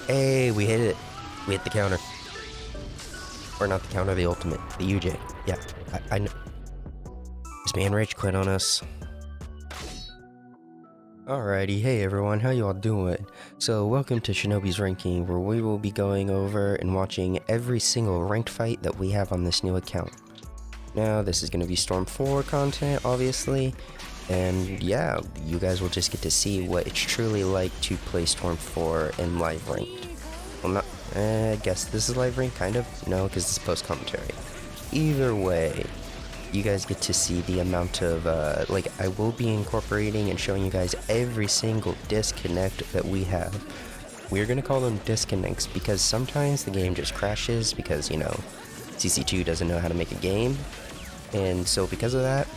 Hey, we hit it. We hit the counter. Or not the counter, the ultimate. The UJ. Yeah, I know. This man rage quit on us. Alrighty, hey everyone, how you all doing? So welcome to Shinobi's Ranking, where we will be going over and watching every single ranked fight that we have on this new account. Now, this is going to be Storm 4 content, obviously, and yeah, you guys will just get to see what it's truly like to play Storm 4 in live ranked. Well, not, I guess this is live ranked, kind of? No, because it's post-commentary. Either way, you guys get to see the amount of, I will be incorporating and showing you guys every single disconnect that we have. We're going to call them disconnects because sometimes the game just crashes because, you know, CC2 doesn't know how to make a game. And so because of that,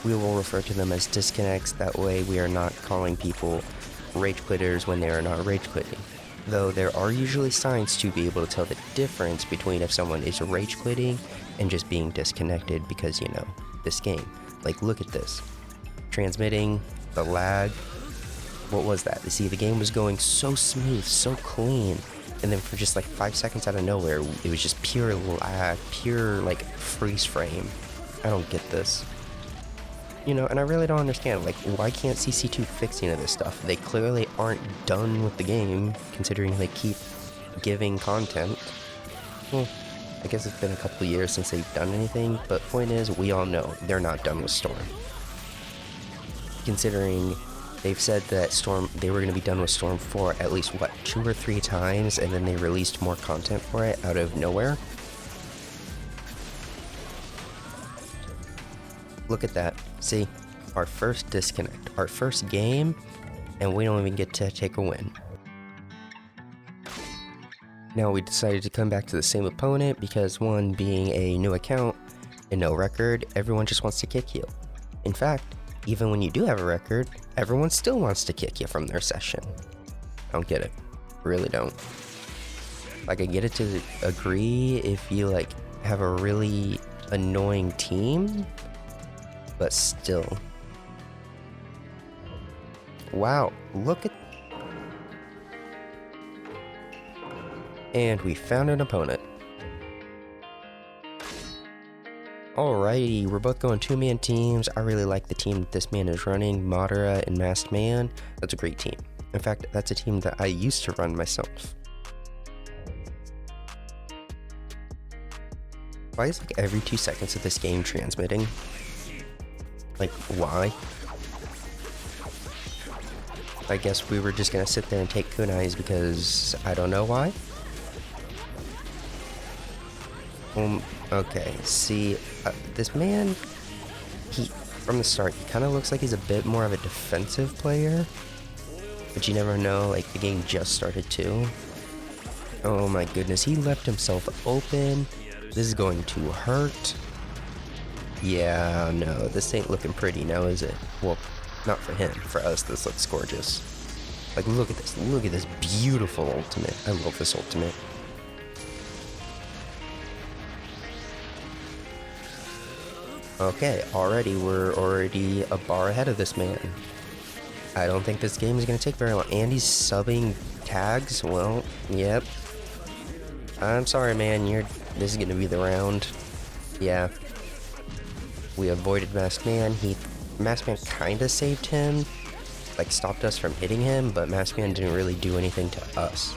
we will refer to them as disconnects. That way we are not calling people rage quitters when they are not rage quitting. Though there are usually signs to be able to tell the difference between if someone is rage quitting and just being disconnected because, you know, this game. Like, look at this. Transmitting, the lag. What was that? You see, the game was going so smooth, so clean. And then for just like 5 seconds out of nowhere, it was just pure lag, pure like freeze frame. I don't get this. You know, and I really don't understand, like, why can't CC2 fix any of this stuff? They clearly aren't done with the game, considering they keep giving content. Well, I guess it's been a couple of years since they've done anything, but point is, we all know they're not done with Storm. Considering they've said that they were going to be done with Storm 4 at least, what, 2 or 3 times, and then they released more content for it out of nowhere? Look at that. See, our first disconnect, our first game, and we don't even get to take a win. Now we decided to come back to the same opponent because, one, being a new account and no record, everyone just wants to kick you. In fact, even when you do have a record, everyone still wants to kick you from their session. Don't get it. Really don't. Like, I get it to agree if you, like, have a really annoying team, but still. Wow, look at... And we found an opponent. Alrighty, we're both going 2-man teams. I really like the team that this man is running, Madara and Masked Man. That's a great team. In fact, that's a team that I used to run myself. Why is like every 2 seconds of this game transmitting? Like, why? I guess we were just gonna sit there and take kunais because I don't know why. Okay, see, this man, from the start, he kind of looks like he's a bit more of a defensive player, but you never know, like, the game just started too. Oh my goodness, he left himself open. This is going to hurt. Yeah, no, this ain't looking pretty now, is it? Well, not for him. For us, this looks gorgeous. Like, look at this. Look at this beautiful ultimate. I love this ultimate. Okay, we're already a bar ahead of this man. I don't think this game is going to take very long. And he's subbing tags? Well, yep. I'm sorry, man. This is going to be the round. Yeah. We avoided Masked Man. Masked Man kinda saved him, like stopped us from hitting him, but Masked Man didn't really do anything to us.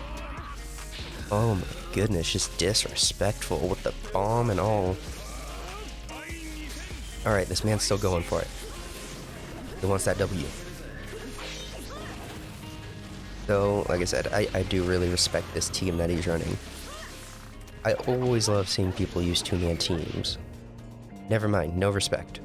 Oh my goodness, just disrespectful with the bomb and all. Alright, this man's still going for it. He wants that W. So, like I said, I do really respect this team that he's running. I always love seeing people use 2-man teams. Never mind, no respect.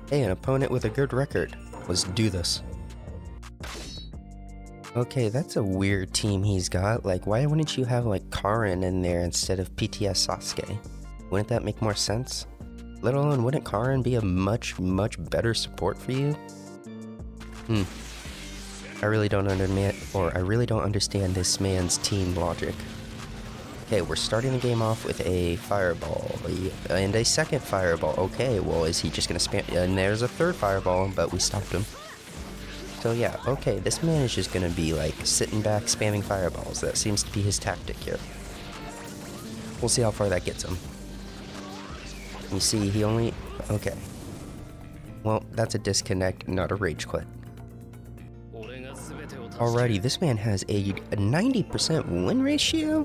Hey, an opponent with a good record. Let's do this. Okay, that's a weird team he's got. Like, why wouldn't you have, like, Karin in there instead of PTS Sasuke? Wouldn't that make more sense? Let alone, wouldn't Karin be a much better support for you? I really don't understand this man's team logic. Okay, we're starting the game off with a fireball and a second fireball. Okay, well, is he just gonna spam? And there's a third fireball, but we stopped him. So yeah, okay, this man is just gonna be like sitting back spamming fireballs. That seems to be his tactic here. We'll see how far that gets him. You see, he only... Okay. Well, that's a disconnect, not a rage quit. Alrighty, this man has a 90% win ratio?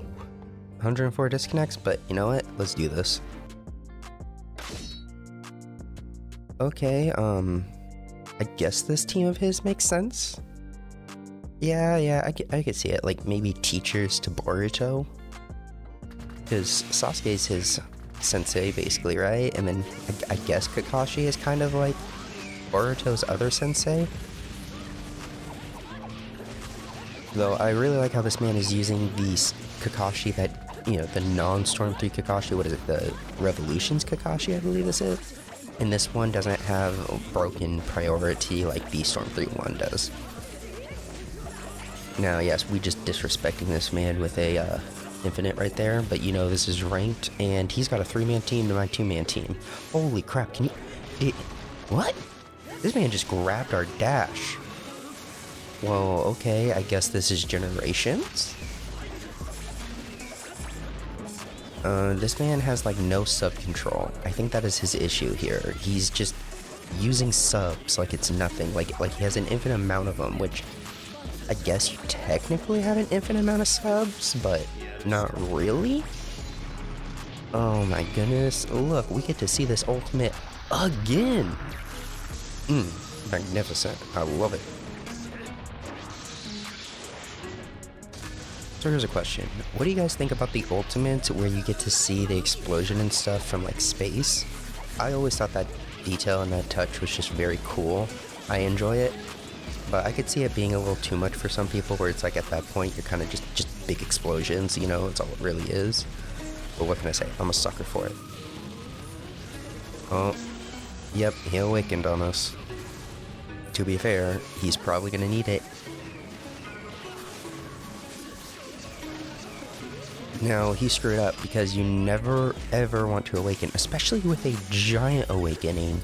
104 disconnects, but you know what? Let's do this. Okay, I guess this team of his makes sense. Yeah, I could see it. Like, maybe teachers to Boruto. Because Sasuke's his sensei, basically, right? And then I guess Kakashi is kind of like Boruto's other sensei. Though I really like how this man is using the Kakashi that, you know, the non-Storm 3 Kakashi. What is it? The Revolutions Kakashi, I believe this is. And this one doesn't have broken priority like the Storm 3 one does. Now, yes, we just disrespecting this man with a infinite right there, but you know this is ranked, and he's got a 3-man team to my 2-man team. Holy crap, can you... What? This man just grabbed our dash. Well, okay, I guess this is Generations? This man has like no sub control. I think that is his issue here. He's just using subs like it's nothing. Like he has an infinite amount of them, which I guess you technically have an infinite amount of subs, but not really. Oh my goodness. Look, we get to see this ultimate again. Magnificent. I love it. So here's a question. What do you guys think about the ultimates where you get to see the explosion and stuff from like space? I always thought that detail and that touch was just very cool. I enjoy it, but I could see it being a little too much for some people where it's like at that point you're kind of just big explosions, you know, it's all it really is. But what can I say? I'm a sucker for it. Oh, yep, he awakened on us. To be fair, he's probably gonna need it. Now, he screwed up because you never ever want to awaken, especially with a giant awakening.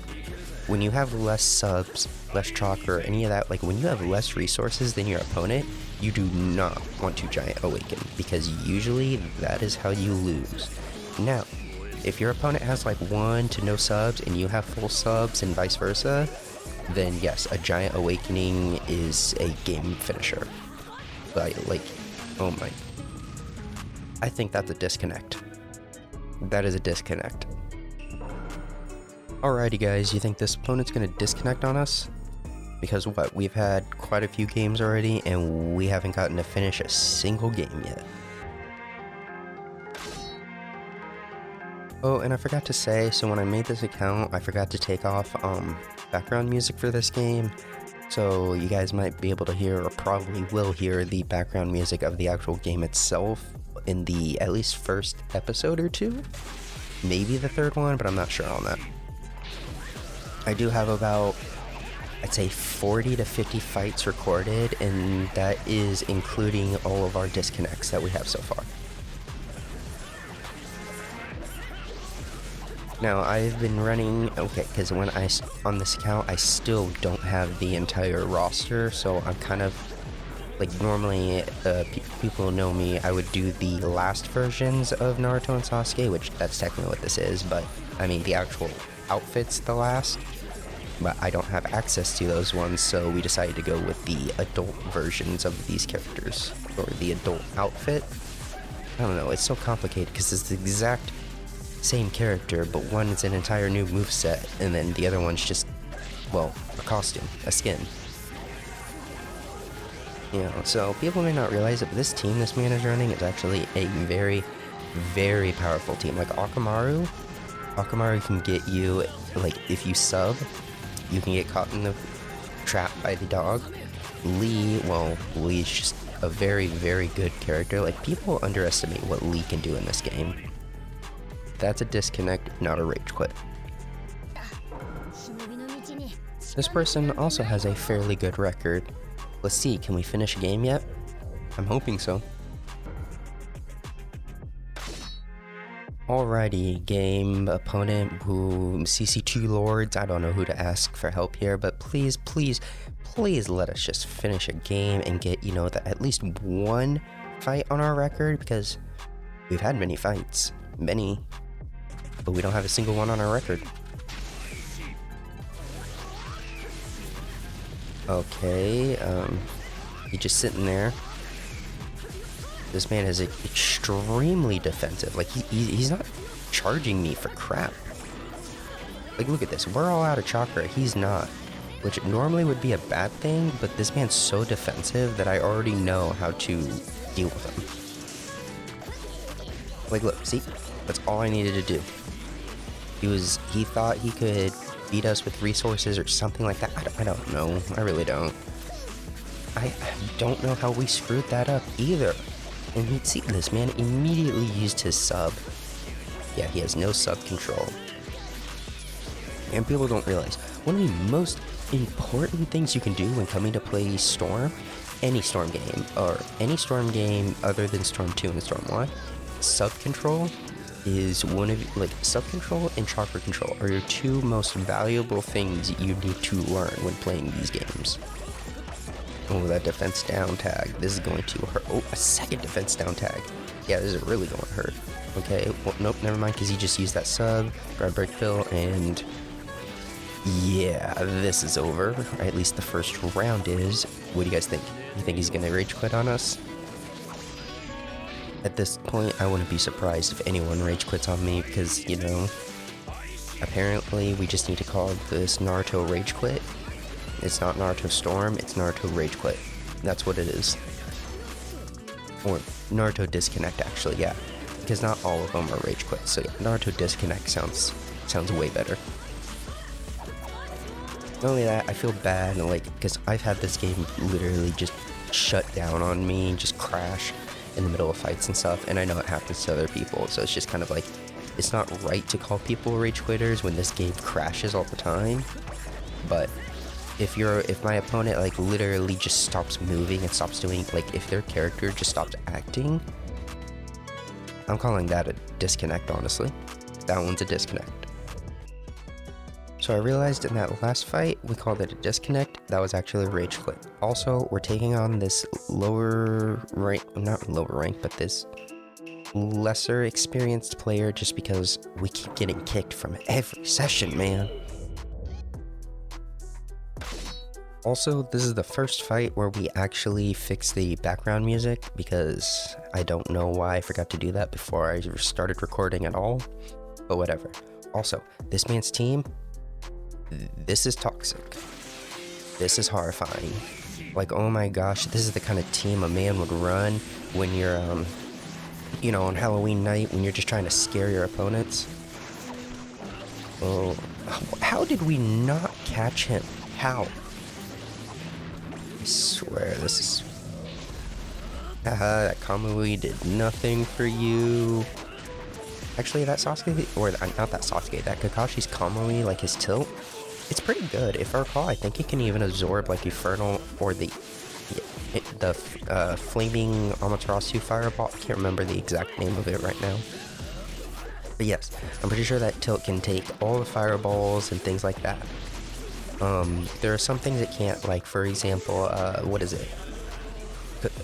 When you have less subs, less chalk, or any of that, like when you have less resources than your opponent, you do not want to giant awaken, because usually that is how you lose. Now, if your opponent has like 1 to no subs and you have full subs and vice versa, then yes, a giant awakening is a game finisher. But like, oh my... I think that's a disconnect. That is a disconnect. Alrighty guys, you think this opponent's gonna disconnect on us? Because what, we've had quite a few games already and we haven't gotten to finish a single game yet. Oh, and I forgot to say, so when I made this account, I forgot to take off background music for this game. So you guys might be able to hear, or probably will hear, the background music of the actual game itself in the at least first episode or 2, maybe the 3rd one, but I'm not sure on that. I do have about, I'd say 40 to 50 fights recorded, and that is including all of our disconnects that we have so far. Now, I've been running, okay, because when on this account, I still don't have the entire roster, so I'm kind of, like, normally, people know me, I would do the last versions of Naruto and Sasuke, which that's technically what this is, but, I mean, the actual outfit's the last, but I don't have access to those ones, so we decided to go with the adult versions of these characters, or the adult outfit. I don't know, it's so complicated, because it's the exact same character, but one is an entire new moveset, and then the other one's just, well, a costume, a skin. You know, so people may not realize it, but this team this man is running is actually a very, very powerful team. Like Akamaru can get you, like, if you sub, you can get caught in the trap by the dog. Lee, well, Lee's just a very, very good character. Like, people underestimate what Lee can do in this game. That's a disconnect, not a rage quit. This person also has a fairly good record. Let's see, can we finish a game yet? I'm hoping so. Alrighty, game opponent who CC2 Lords. I don't know who to ask for help here, but please, please, please let us just finish a game and get, you know, at least one fight on our record, because we've had many fights, but we don't have a single one on our record. Okay, he's just sitting there. This man is extremely defensive. Like, he's not charging me for crap. Like, look at this. We're all out of chakra. He's not. Which normally would be a bad thing, but this man's so defensive that I already know how to deal with him. Like, look, see? That's all I needed to do. He thought he could beat us with resources or something like that. I don't know. I really don't. I don't know how we screwed that up either. And he'd see this man immediately used his sub. Yeah, he has no sub control. And people don't realize, one of the most important things you can do when coming to play Storm, any Storm game, or any Storm game other than Storm 2 and Storm 1, sub control is one of, like, sub control and chakra control are your two most valuable things you need to learn when playing these games. Oh, that defense down tag. This is going to hurt. Oh, a second defense down tag. Yeah, this is really going to hurt. Okay, well, nope, never mind, because he just used that sub, grab break pill, and yeah, this is over. Or at least the first round is. What do you guys think? You think he's going to rage quit on us? At this point, I wouldn't be surprised if anyone rage quits on me, because, you know, apparently we just need to call this Naruto rage quit. It's not Naruto Storm, it's Naruto Rage Quit. That's what it is. Or Naruto Disconnect, actually, yeah. Because not all of them are Rage Quit, so yeah, Naruto Disconnect sounds way better. Not only that, I feel bad, like, because I've had this game literally just shut down on me, just crash in the middle of fights and stuff, and I know it happens to other people, so it's just kind of like, it's not right to call people Rage Quitters when this game crashes all the time, but if my opponent, like, literally just stops moving and stops doing, like, if their character just stops acting, I'm calling that a disconnect, honestly. That one's a disconnect. So I realized in that last fight, we called it a disconnect. That was actually a rage quit. Also, we're taking on this lower rank, not lower rank, but this lesser experienced player just because we keep getting kicked from every session, man. Also, this is the first fight where we actually fix the background music, because I don't know why I forgot to do that before I started recording at all, but whatever. Also, this man's team, this is toxic. This is horrifying. Like, oh my gosh, this is the kind of team a man would run when you're, you know, on Halloween night, when you're just trying to scare your opponents. Oh, how did we not catch him? How? I swear, this is... Haha, that Kamui did nothing for you. Actually, that Sasuke, or not that Sasuke, that Kakashi's Kamui, like his tilt, it's pretty good. If I recall, I think he can even absorb, like, Infernal, or the Flaming Amaterasu Fireball. I can't remember the exact name of it right now. But yes, I'm pretty sure that tilt can take all the fireballs and things like that. There are some things it can't, like, for example, what is it?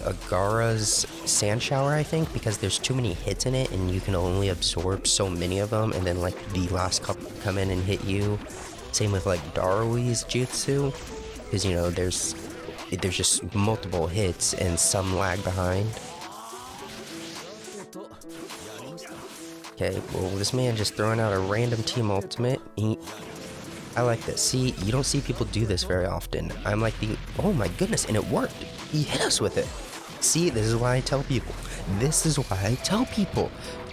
Agara's Sand Shower, I think, because there's too many hits in it and you can only absorb so many of them, and then, like, the last couple come in and hit you. Same with, like, Darui's Jutsu, because, you know, there's just multiple hits and some lag behind. Okay, well, this man just throwing out a random team ultimate. I like this. See, you don't see people do this very often. I'm like oh my goodness, and it worked. He hit us with it. See, this is why I tell people.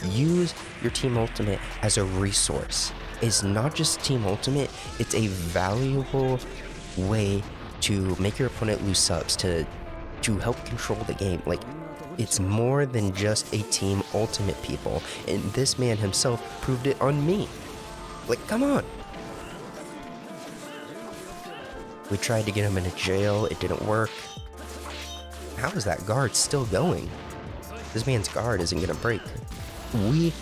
Use your team ultimate as a resource. It's not just team ultimate, it's a valuable way to make your opponent lose subs, to help control the game. Like, it's more than just a team ultimate, people. And this man himself proved it on me. Like, come on. We tried to get him into jail, it didn't work. How is that guard still going? This man's guard isn't gonna break. We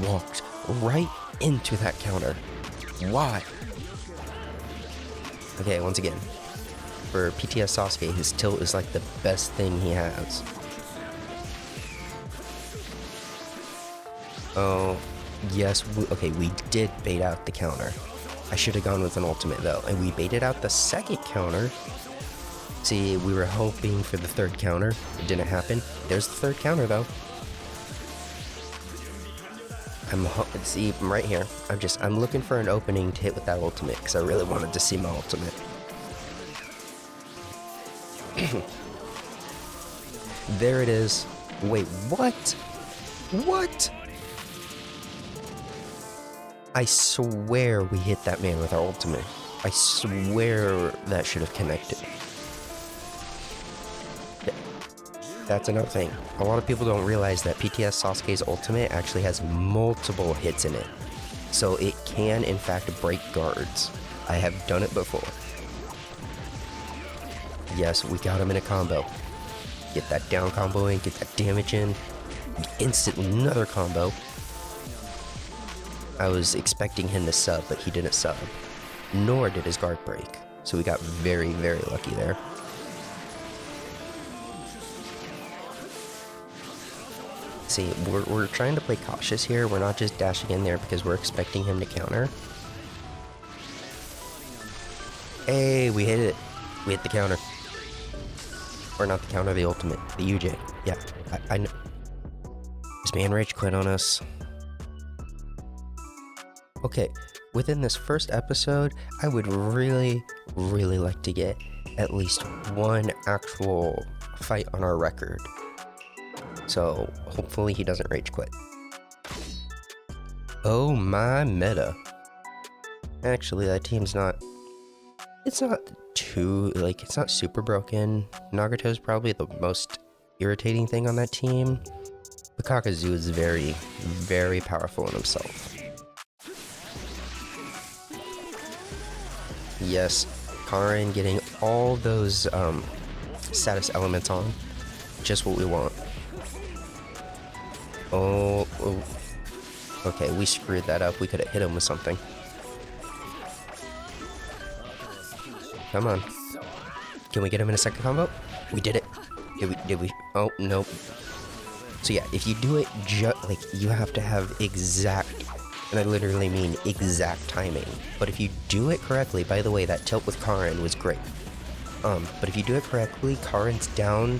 walked right into that counter. Why? Okay, once again, for PTS Sasuke, his tilt is like the best thing he has. Oh, yes, we did bait out the counter. I should have gone with an ultimate though, and we baited out the second counter. See, we were hoping for the third counter. It didn't happen. There's the third counter though. See, I'm right here. I'm looking for an opening to hit with that ultimate because I really wanted to see my ultimate. There it is. Wait, what? What? I swear we hit that man with our ultimate. I swear that should have connected. That's another thing. A lot of people don't realize that PTS Sasuke's ultimate actually has multiple hits in it. So it can, in fact, break guards. I have done it before. Yes, we got him in a combo. Get that down combo in, get that damage in. Instantly another combo. I was expecting him to sub, but he didn't sub. Nor did his guard break. So we got very, very lucky there. See, we're trying to play cautious here. We're not just dashing in there because we're expecting him to counter. Hey, we hit it. We hit the counter. Or not the counter, the ultimate. The UJ. Yeah, I know. This man rage quit on us. Okay, within this first episode, I would really, really like to get at least one actual fight on our record. So, hopefully he doesn't rage quit. Oh my meta. Actually, that team's not... It's not too... it's not super broken. Nagato's probably the most irritating thing on that team. But Kakazu is very, very powerful in himself. Yes, Karin getting all those status elements on. Just what we want. Oh, okay, we screwed that up. We could have hit him with something. Come on. Can we get him in a second combo? We did it. Did we? Oh, nope. So yeah, if you do it you have to have exact, and I literally mean exact timing. But if you do it correctly, by the way, that tilt with Karin was great. But if you do it correctly, Karin's down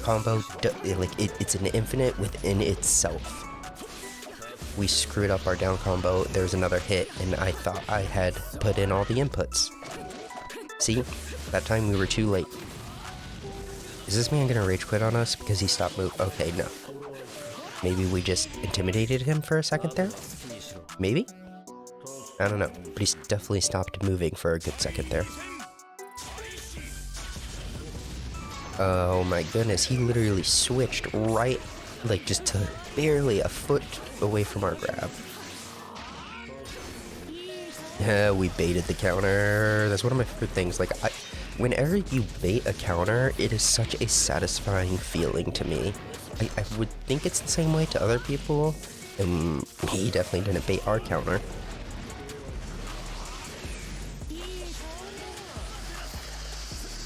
combo, it's an infinite within itself. We screwed up our down combo. There's another hit, and I thought I had put in all the inputs. See? That time we were too late. Is this man gonna rage quit on us because he stopped moving? Okay, no. Maybe we just intimidated him for a second there? Maybe? I don't know, but he's definitely stopped moving for a good second there. Oh my goodness, he literally switched right, just to barely a foot away from our grab. Yeah, we baited the counter. That's one of my favorite things. Whenever you bait a counter, it is such a satisfying feeling to me. I would think it's the same way to other people, and he definitely didn't bait our counter.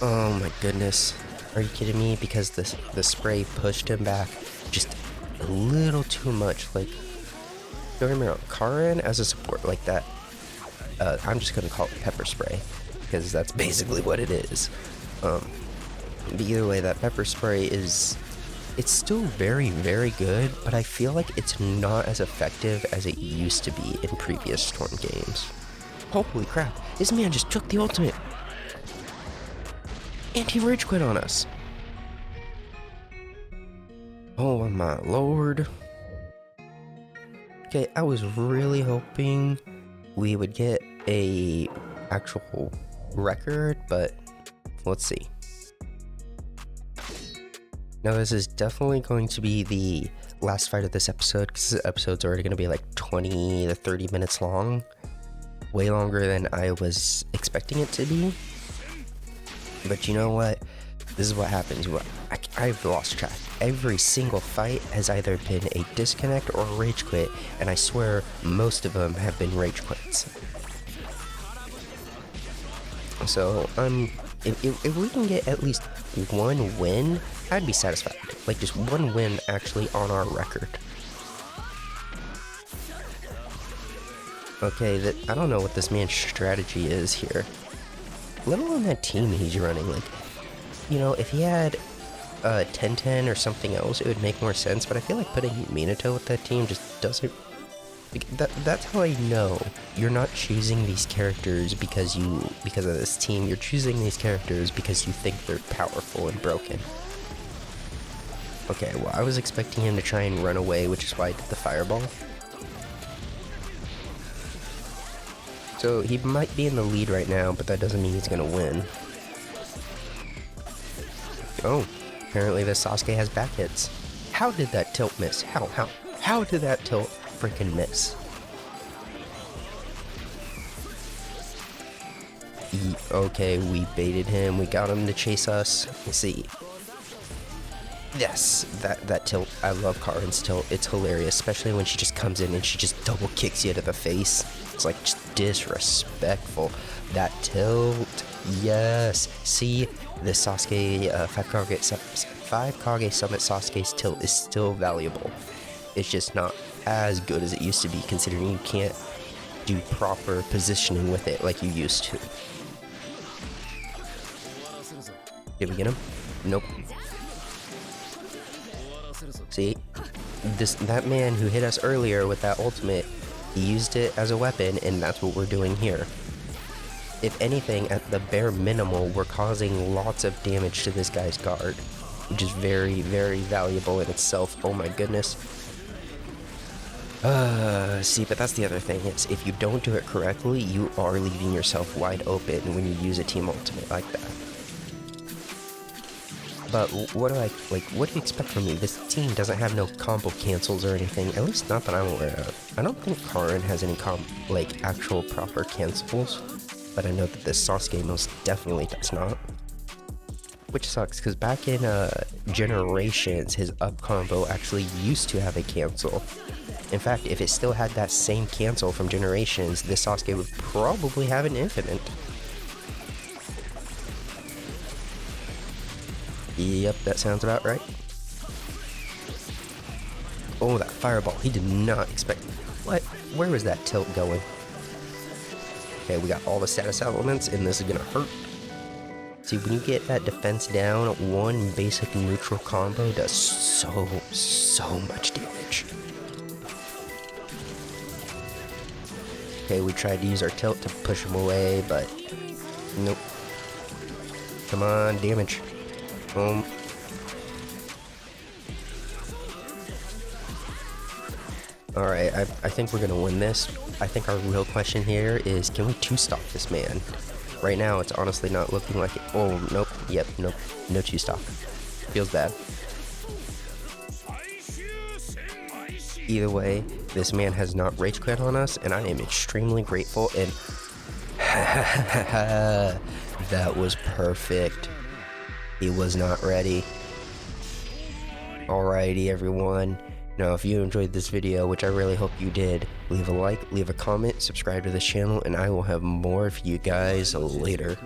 Oh my goodness. Are you kidding me? Because the spray pushed him back just a little too much. Don't get me wrong, Karin as a support like that, I'm just gonna call it pepper spray, because that's basically what it is. But either way, that pepper spray it's still very, very good, but I feel like it's not as effective as it used to be in previous Storm games. Holy crap, this man just took the ultimate! And he rage quit on us. Oh my lord. Okay, I was really hoping we would get a actual record, but let's see. Now this is definitely going to be the last fight of this episode, because this episode's already going to be 20 to 30 minutes long. Way longer than I was expecting it to be. But you know what? this is what happens. I've lost track. Every single fight has either been a disconnect or a rage quit, and I swear most of them have been rage quits. So if we can get at least one win, I'd be satisfied. Like just one win actually on our record. Okay, I don't know what this man's strategy is here. Let alone that team he's running. Like, you know, if he had 10-10 or something else, it would make more sense. But I feel like putting Minato with that team just doesn't. That's how I know you're not choosing these characters because of this team. You're choosing these characters because you think they're powerful and broken. Okay, well, I was expecting him to try and run away, which is why I did the fireball. So he might be in the lead right now, but that doesn't mean he's gonna win. Oh, apparently the Sasuke has back hits. How did that tilt miss? How did that tilt freaking miss? Okay, we baited him. We got him to chase us. Let's see. Yes, that tilt. I love Karin's tilt. It's hilarious, especially when she just comes in and she just double kicks you to the face. It's like just disrespectful. That tilt. Yes. See, the Sasuke 5 Kage Summit Sasuke's tilt is still valuable. It's just not as good as it used to be, considering you can't do proper positioning with it like you used to. Did we get him? Nope. See, that man who hit us earlier with that ultimate, he used it as a weapon, and that's what we're doing here. If anything, at the bare minimum, we're causing lots of damage to this guy's guard, which is very, very valuable in itself. Oh my goodness. See, but that's the other thing, is if you don't do it correctly, you are leaving yourself wide open when you use a team ultimate like that. But what do you expect from me? This team doesn't have no combo cancels or anything, at least not that I'm aware of. I don't think Karin has any actual proper cancels, but I know that this Sasuke most definitely does not. Which sucks, because back in Generations, his up combo actually used to have a cancel. In fact, if it still had that same cancel from Generations, this Sasuke would probably have an infinite. Yep, that sounds about right. Oh, that fireball. He did not expect... What? Where was that tilt going? Okay, we got all the status elements, and this is gonna hurt. See, when you get that defense down, one basic neutral combo does so much damage. Okay, we tried to use our tilt to push him away, but... Nope. Come on, damage. Alright, I think we're gonna win this. I think our real question here is, can we two-stock this man? Right now, it's honestly not looking like it. Oh, nope. Yep, nope. No two-stock. Feels bad. Either way, this man has not rage quit on us, and I am extremely grateful, and that was perfect. He was not ready. Alrighty, everyone. Now, if you enjoyed this video, which I really hope you did, leave a like, leave a comment, subscribe to this channel, and I will have more for you guys later.